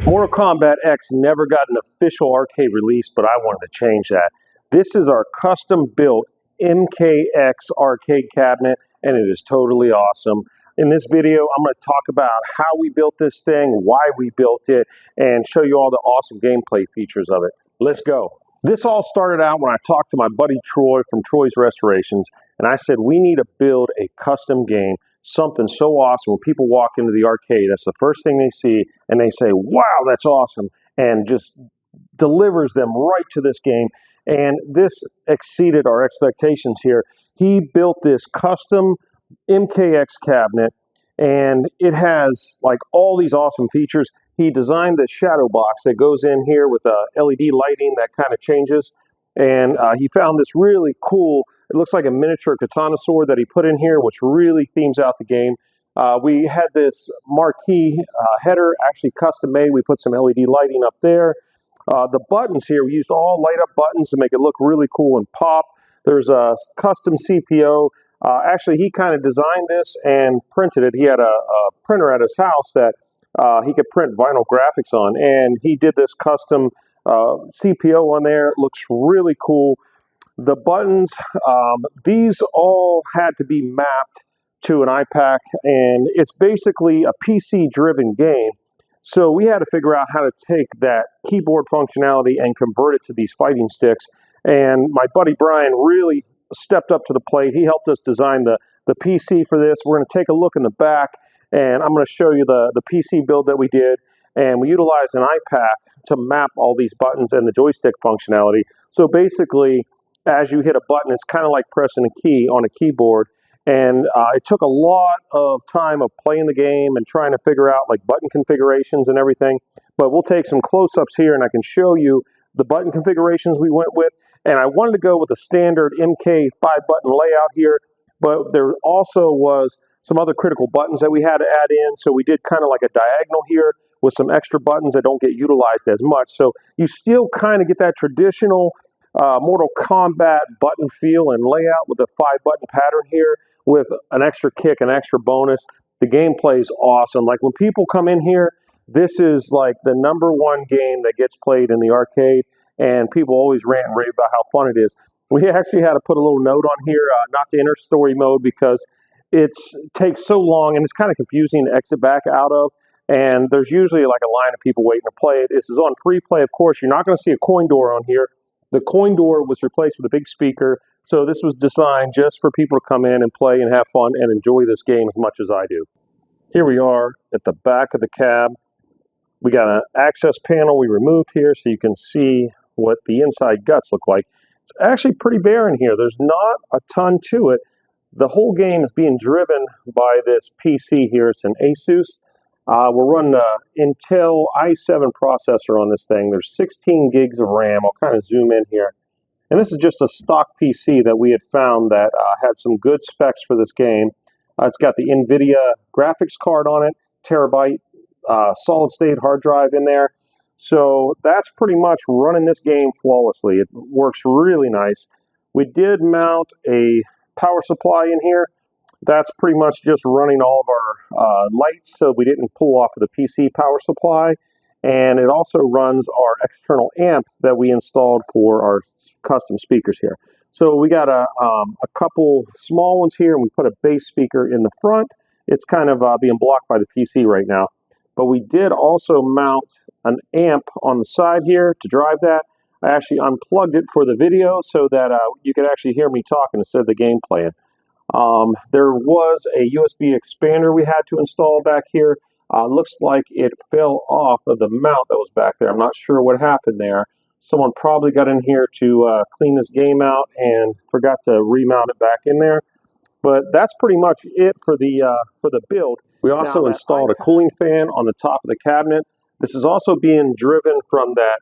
Mortal Kombat X never got an official arcade release, but I wanted to change that. This is our custom-built MKX arcade cabinet, and it is totally awesome. In this video, I'm going to talk about how we built this thing, why we built it, and show you all the awesome gameplay features of it. Let's go. This all started out when I talked to my buddy Troy from Troy's Restorations, and I said we need to build a custom game, something so awesome when people walk into the arcade, that's the first thing they see, and they say, wow, that's awesome, and just delivers them right to this game. And this exceeded our expectations here. He built this custom MKX cabinet, and it has like all these awesome features. He designed the shadow box that goes in here with LED lighting that kind of changes. And he found this really cool, it looks like a miniature katana sword that he put in here, which really themes out the game. We had this marquee header actually custom made. We put some LED lighting up there. The buttons here, we used all light up buttons to make it look really cool and pop. There's a custom CPO. Actually, he kind of designed this and printed it. He had a printer at his house that he could print vinyl graphics on, and he did this custom CPO on there. It looks really cool. The buttons, these all had to be mapped to an iPad, and it's basically a PC-driven game. So we had to figure out how to take that keyboard functionality and convert it to these fighting sticks. And my buddy Brian really stepped up to the plate. He helped us design the PC for this. We're going to take a look in the back, and I'm going to show you the PC build that we did. And we utilized an iPad to map all these buttons and the joystick functionality. So basically, as you hit a button, it's kind of like pressing a key on a keyboard. And it took a lot of time of playing the game and trying to figure out like button configurations and everything. But we'll take some close-ups here, and I can show you the button configurations we went with. And I wanted to go with the standard MK 5-button layout here, but there also was some other critical buttons that we had to add in. So we did kind of like a diagonal here with some extra buttons that don't get utilized as much. So you still kind of get that traditional Mortal Kombat button feel and layout with a 5-button pattern here with an extra kick, an extra bonus. The gameplay is awesome. Like when people come in here, this is like the #1 game that gets played in the arcade, and people always rant and rave about how fun it is. We actually had to put a little note on here, not to enter story mode, because it takes so long and it's kind of confusing to exit back out of. And there's usually like a line of people waiting to play it. This is on free play, of course. You're not going to see a coin door on here. The coin door was replaced with a big speaker. So this was designed just for people to come in and play and have fun and enjoy this game as much as I do. Here we are at the back of the cab. We got an access panel we removed here so you can see what the inside guts look like. It's actually pretty bare in here. There's not a ton to it. The whole game is being driven by this PC here. It's an Asus. We're running an Intel i7 processor on this thing. There's 16 gigs of RAM. I'll kind of zoom in here. And this is just a stock PC that we had found that had some good specs for this game. It's got the NVIDIA graphics card on it, terabyte solid state hard drive in there. So that's pretty much running this game flawlessly. It works really nice. We did mount a power supply in here. That's pretty much just running all of our lights, so we didn't pull off of the PC power supply. And it also runs our external amp that we installed for our custom speakers here. So we got a couple small ones here, and we put a bass speaker in the front. It's kind of being blocked by the PC right now. But we did also mount an amp on the side here to drive that. I actually unplugged it for the video so that you could actually hear me talking instead of the game playing. There was a USB expander we had to install back here. Looks like it fell off of the mount that was back there. I'm not sure what happened there. Someone probably got in here to clean this game out and forgot to remount it back in there. But that's pretty much it for the build. We also installed a cooling fan on the top of the cabinet. This is also being driven from that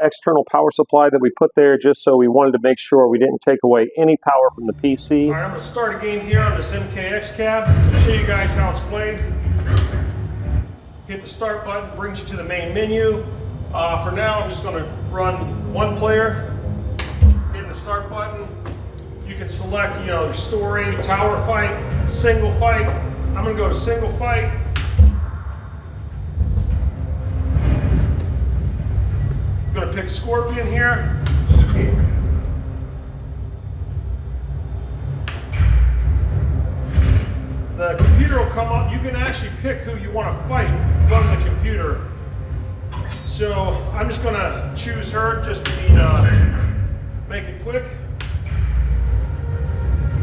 external power supply that we put there, just so we wanted to make sure we didn't take away any power from the PC. All right, I'm going to start a game here on this MKX cab. Show you guys how it's played. Hit the start button, brings you to the main menu. For now, I'm just going to run one player. Hit the start button. You can select, your story, tower fight, single fight. I'm going to go to single fight. pick Scorpion here. The computer will come up. You can actually pick who you want to fight from the computer. So I'm just going to choose her just to make it quick.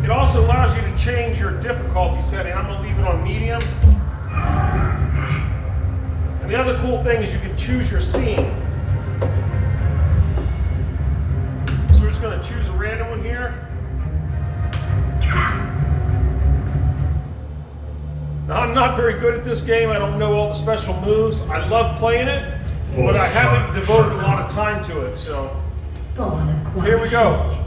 It also allows you to change your difficulty setting. I'm going to leave it on medium. And the other cool thing is you can choose your scene. So we're just going to choose a random one here. Now, I'm not very good at this game. I don't know all the special moves. I love playing it, but I haven't devoted a lot of time to it. So here we go.